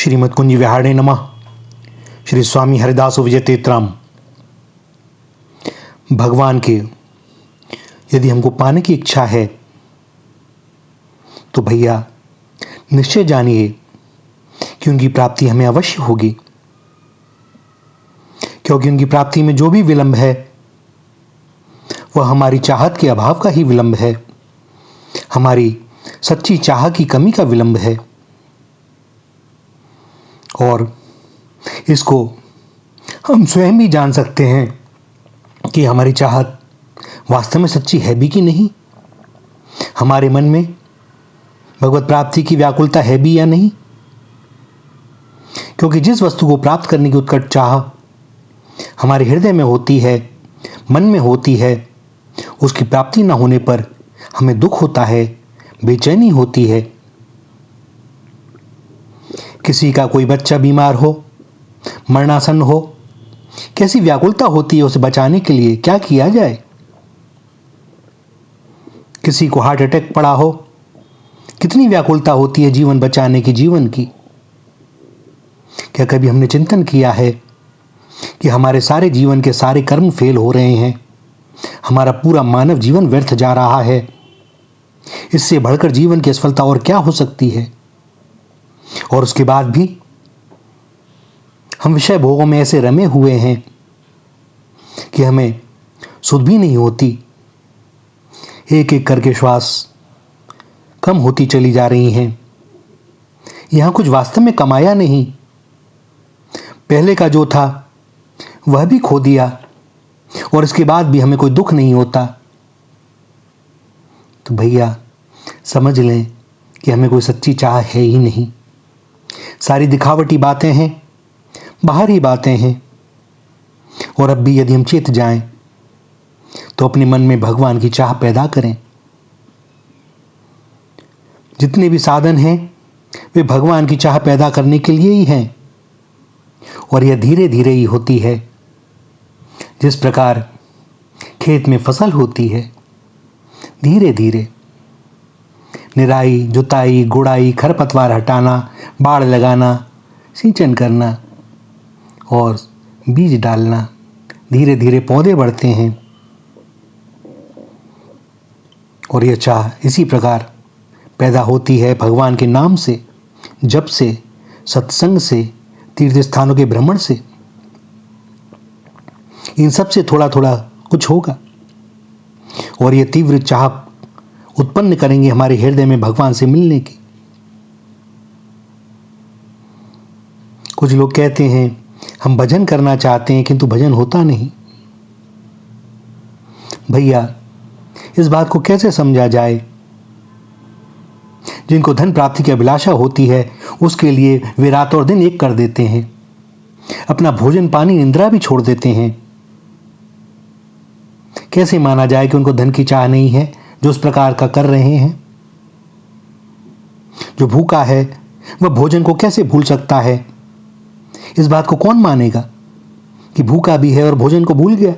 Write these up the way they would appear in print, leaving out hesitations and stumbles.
श्रीमद् कुंज विहारिणे नमः। श्री स्वामी हरिदास विजय तेतराम। भगवान के यदि हमको पाने की इच्छा है तो भैया निश्चय जानिए कि उनकी प्राप्ति हमें अवश्य होगी, क्योंकि उनकी प्राप्ति में जो भी विलंब है वह हमारी चाहत के अभाव का ही विलंब है, हमारी सच्ची चाह की कमी का विलंब है। और इसको हम स्वयं भी जान सकते हैं कि हमारी चाहत वास्तव में सच्ची है भी कि नहीं, हमारे मन में भगवत प्राप्ति की व्याकुलता है भी या नहीं। क्योंकि जिस वस्तु को प्राप्त करने की उत्कट चाह हमारे हृदय में होती है, मन में होती है, उसकी प्राप्ति न होने पर हमें दुख होता है, बेचैनी होती है। किसी का कोई बच्चा बीमार हो, मरणासन हो, कैसी व्याकुलता होती है उसे बचाने के लिए, क्या किया जाए। किसी को हार्ट अटैक पड़ा हो, कितनी व्याकुलता होती है जीवन बचाने की, जीवन की। क्या कभी हमने चिंतन किया है कि हमारे सारे जीवन के सारे कर्म फेल हो रहे हैं, हमारा पूरा मानव जीवन व्यर्थ जा रहा है। इससे बढ़कर जीवन की असफलता और क्या हो सकती है। और उसके बाद भी हम विषय भोगों में ऐसे रमे हुए हैं कि हमें सुध भी नहीं होती। एक एक करके श्वास कम होती चली जा रही हैं। यहां कुछ वास्तव में कमाया नहीं, पहले का जो था वह भी खो दिया, और इसके बाद भी हमें कोई दुख नहीं होता। तो भैया समझ लें कि हमें कोई सच्ची चाह है ही नहीं। सारी दिखावटी बातें हैं, बाहरी बातें हैं। और अब भी यदि हम चेत जाएं तो अपने मन में भगवान की चाह पैदा करें। जितने भी साधन हैं वे भगवान की चाह पैदा करने के लिए ही हैं, और यह धीरे धीरे ही होती है। जिस प्रकार खेत में फसल होती है, धीरे धीरे निराई, जुताई, गुड़ाई, खरपतवार हटाना, बाड़ लगाना, सिंचन करना और बीज डालना, धीरे धीरे पौधे बढ़ते हैं। और यह चाह इसी प्रकार पैदा होती है भगवान के नाम से, जप से, सत्संग से, तीर्थ स्थानों के भ्रमण से। इन सब से थोड़ा थोड़ा कुछ होगा, और यह तीव्र चाह उत्पन्न करेंगे हमारे हृदय में भगवान से मिलने की। कुछ लोग कहते हैं हम भजन करना चाहते हैं किंतु भजन होता नहीं। भैया इस बात को कैसे समझा जाए। जिनको धन प्राप्ति की अभिलाषा होती है उसके लिए वे रात और दिन एक कर देते हैं, अपना भोजन पानी निंद्रा भी छोड़ देते हैं। कैसे माना जाए कि उनको धन की चाह नहीं है जो उस प्रकार का कर रहे हैं। जो भूखा है वह भोजन को कैसे भूल सकता है। इस बात को कौन मानेगा कि भूखा भी है और भोजन को भूल गया।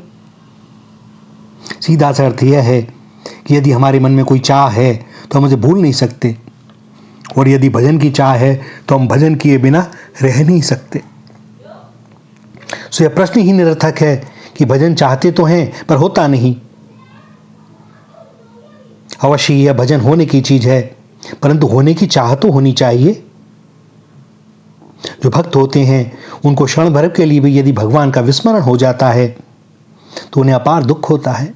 सीधा सा अर्थ यह है कि यदि हमारे मन में कोई चाह है तो हम उसे भूल नहीं सकते, और यदि भजन की चाह है तो हम भजन किए बिना रह नहीं सकते। सो यह प्रश्न ही निरर्थक है कि भजन चाहते तो हैं पर होता नहीं। अवश्य यह भजन होने की चीज है, परंतु होने की चाह तो होनी चाहिए। जो भक्त होते हैं उनको क्षण भर के लिए भी यदि भगवान का विस्मरण हो जाता है तो उन्हें अपार दुख होता है।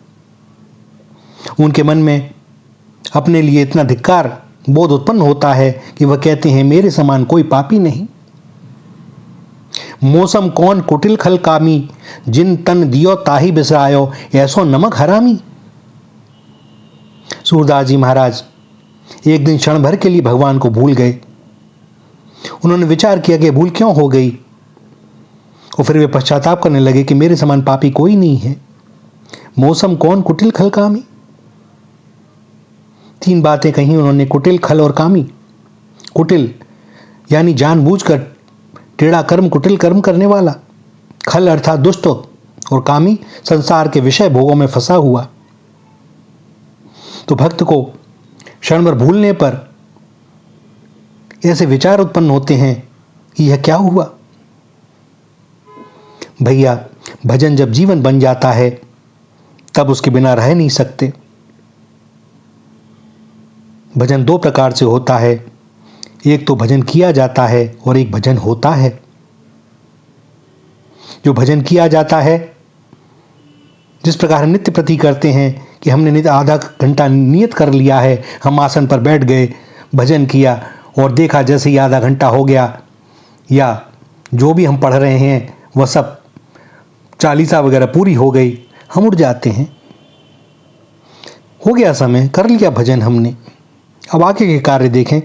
उनके मन में अपने लिए इतना धिक्कार बोध उत्पन्न होता है कि वह कहते हैं मेरे समान कोई पापी नहीं। मौसम कौन कुटिल खल कामी, जिन तन दियो ताही बिसरायो, ऐसो नमक हरामी। सूरदास जी महाराज एक दिन क्षण भर के लिए भगवान को भूल गए। उन्होंने विचार किया कि भूल क्यों हो गई, और फिर वे पश्चाताप करने लगे कि मेरे समान पापी कोई नहीं है। मौसम कौन कुटिल खल कामी, तीन बातें कही उन्होंने, कुटिल, खल और कामी। कुटिल यानी जानबूझकर टेढ़ा कर्म, कुटिल कर्म करने वाला। खल अर्थात दुष्ट, और कामी संसार के विषय भोगों में फंसा हुआ। तो भक्त को क्षण भर भूलने पर ऐसे विचार उत्पन्न होते हैं यह क्या हुआ? भैया, भजन जब जीवन बन जाता है तब उसके बिना रह नहीं सकते। भजन दो प्रकार से होता है, एक तो भजन किया जाता है और एक भजन होता है। जो भजन किया जाता है, जिस प्रकार हम नित्य प्रति करते हैं कि हमने नित्य आधा घंटा नियत कर लिया है, हम आसन पर बैठ गए, भजन किया और देखा जैसे ही आधा घंटा हो गया या जो भी हम पढ़ रहे हैं वह सब चालीसा वगैरह पूरी हो गई, हम उठ जाते हैं। हो गया समय, कर लिया भजन हमने, अब आगे के कार्य देखें।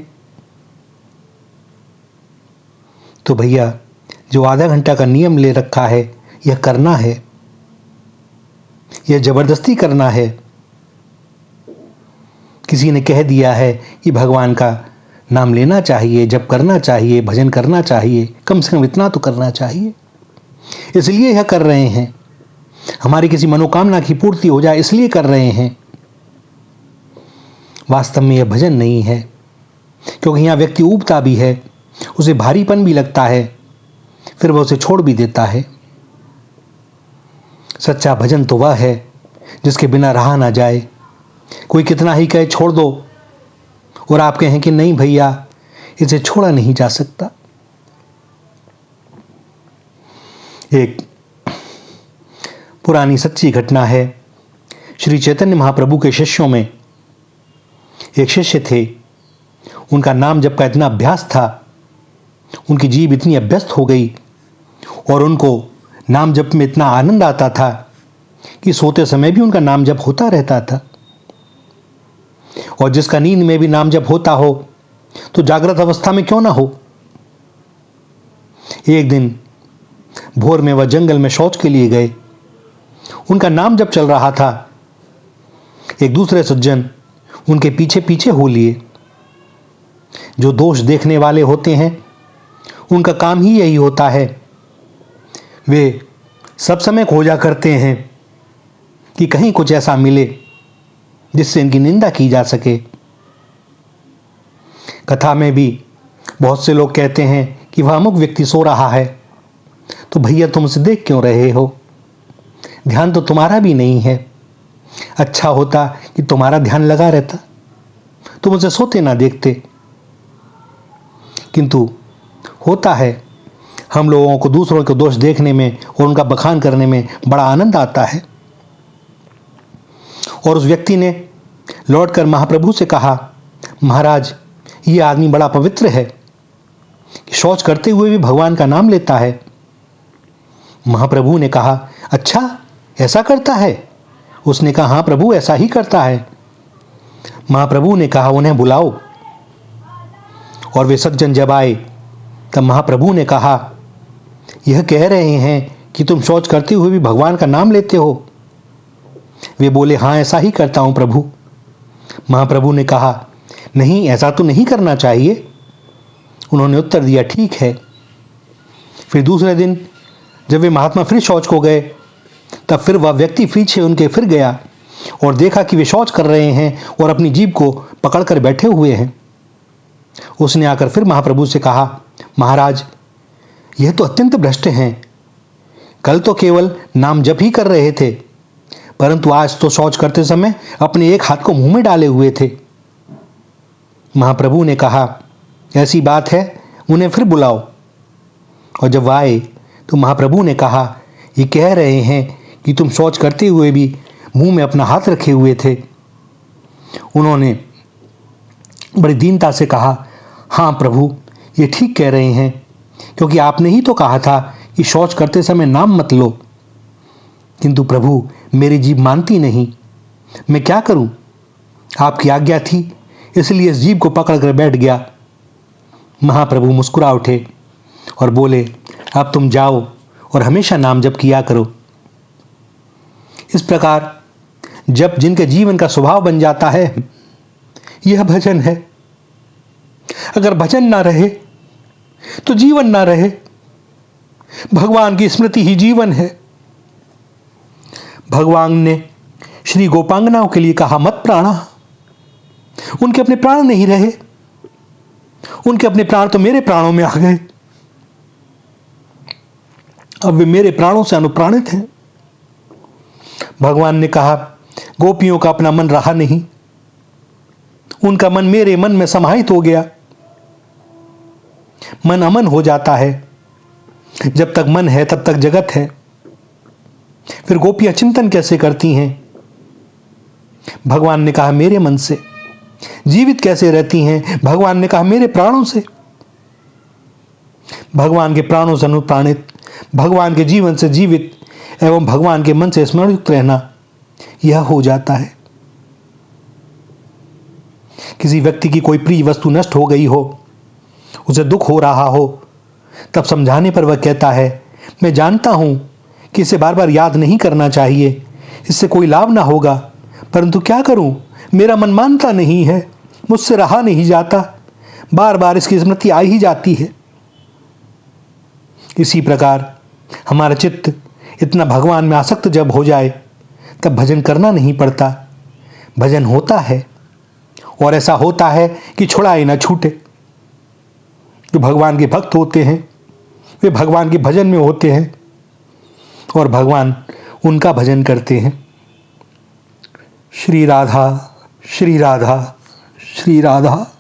तो भैया, जो आधा घंटा का नियम ले रखा है, यह करना है, यह जबरदस्ती करना है। किसी ने कह दिया है कि भगवान का नाम लेना चाहिए, जप करना चाहिए, भजन करना चाहिए, कम से कम इतना तो करना चाहिए, इसलिए यह कर रहे हैं। हमारी किसी मनोकामना की पूर्ति हो जाए इसलिए कर रहे हैं। वास्तव में यह भजन नहीं है, क्योंकि यहाँ व्यक्ति ऊबता भी है, उसे भारीपन भी लगता है, फिर वह उसे छोड़ भी देता है। सच्चा भजन तो वह है जिसके बिना रहा ना जाए। कोई कितना ही कहे छोड़ दो और आप कहें कि नहीं भैया, इसे छोड़ा नहीं जा सकता। एक पुरानी सच्ची घटना है। श्री चैतन्य महाप्रभु के शिष्यों में एक शिष्य थे, उनका नाम जप का इतना अभ्यास था, उनकी जीभ इतनी अभ्यस्त हो गई और उनको नाम जप में इतना आनंद आता था कि सोते समय भी उनका नाम जप होता रहता था। और जिसका नींद में भी नाम जप होता हो तो जागृत अवस्था में क्यों ना हो। एक दिन भोर में वह जंगल में शौच के लिए गए, उनका नाम जप चल रहा था। एक दूसरे सज्जन उनके पीछे पीछे हो लिए। जो दोष देखने वाले होते हैं उनका काम ही यही होता है, वे सब समय खोजा करते हैं कि कहीं कुछ ऐसा मिले जिससे इनकी निंदा की जा सके। कथा में भी बहुत से लोग कहते हैं कि वह अमुक व्यक्ति सो रहा है, तो भैया तुम उसे देख क्यों रहे हो? ध्यान तो तुम्हारा भी नहीं है। अच्छा होता कि तुम्हारा ध्यान लगा रहता, तुम उसे सोते ना देखते। किंतु होता है, हम लोगों को दूसरों के दोष देखने में और उनका बखान करने में बड़ा आनंद आता है। और उस व्यक्ति ने लौटकर महाप्रभु से कहा, महाराज, ये आदमी बड़ा पवित्र है, शौच करते हुए भी भगवान का नाम लेता है। महाप्रभु ने कहा, अच्छा ऐसा करता है? उसने कहा, हाँ प्रभु, ऐसा ही करता है। महाप्रभु ने कहा, उन्हें बुलाओ। और वे सज्जन जब आए तब महाप्रभु ने कहा, यह कह रहे हैं कि तुम शौच करते हुए भी भगवान का नाम लेते हो? वे बोले, हाँ ऐसा ही करता हूं प्रभु। महाप्रभु ने कहा, नहीं, ऐसा तो नहीं करना चाहिए। उन्होंने उत्तर दिया, ठीक है। फिर दूसरे दिन जब वे महात्मा फिर शौच को गए, तब फिर वह व्यक्ति पीछे उनके फिर गया और देखा कि वे शौच कर रहे हैं और अपनी जीभ को पकड़कर बैठे हुए हैं। उसने आकर फिर महाप्रभु से कहा, महाराज, यह तो अत्यंत भ्रष्ट हैं। कल तो केवल नाम जप ही कर रहे थे, परंतु आज तो शौच करते समय अपने एक हाथ को मुंह में डाले हुए थे। महाप्रभु ने कहा, ऐसी बात है, उन्हें फिर बुलाओ। और जब आए तो महाप्रभु ने कहा, ये कह रहे हैं कि तुम शौच करते हुए भी मुंह में अपना हाथ रखे हुए थे। उन्होंने बड़ी दीनता से कहा, हाँ प्रभु, ये ठीक कह रहे हैं, क्योंकि आपने ही तो कहा था कि शौच करते समय नाम मत लो। किंतु प्रभु, मेरी जीभ मानती नहीं, मैं क्या करूं? आपकी आज्ञा थी, इसलिए इस जीभ को पकड़कर बैठ गया। महाप्रभु मुस्कुरा उठे और बोले, अब तुम जाओ और हमेशा नाम जप किया करो। इस प्रकार जब जिनके जीवन का स्वभाव बन जाता है, यह भजन है। अगर भजन ना रहे तो जीवन ना रहे। भगवान की स्मृति ही जीवन है। भगवान ने श्री गोपांगनाओं के लिए कहा, मत प्राणा। उनके अपने प्राण नहीं रहे, उनके अपने प्राण तो मेरे प्राणों में आ गए। अब वे मेरे प्राणों से अनुप्राणित हैं। भगवान ने कहा, गोपियों का अपना मन रहा नहीं, उनका मन मेरे मन में समाहित हो गया। मन अमन हो जाता है। जब तक मन है तब तक जगत है। फिर गोपियां चिंतन कैसे करती हैं? भगवान ने कहा, मेरे मन से। जीवित कैसे रहती हैं? भगवान ने कहा, मेरे प्राणों से। भगवान के प्राणों से अनुप्राणित, भगवान के जीवन से जीवित एवं भगवान के मन से स्मरणयुक्त रहना, यह हो जाता है। किसी व्यक्ति की कोई प्रिय वस्तु नष्ट हो गई हो, उसे दुख हो रहा हो, तब समझाने पर वह कहता है, मैं जानता हूं कि इसे बार बार याद नहीं करना चाहिए, इससे कोई लाभ ना होगा, परंतु क्या करूं, मेरा मन मानता नहीं है, मुझसे रहा नहीं जाता, बार बार इसकी स्मृति आ ही जाती है। इसी प्रकार हमारा चित्त इतना भगवान में आसक्त जब हो जाए, तब भजन करना नहीं पड़ता, भजन होता है। और ऐसा होता है कि छुड़ाए ना छूटे। जो भगवान के भक्त होते हैं वे भगवान के भजन में होते हैं और भगवान उनका भजन करते हैं। श्री राधा, श्री राधा, श्री राधा।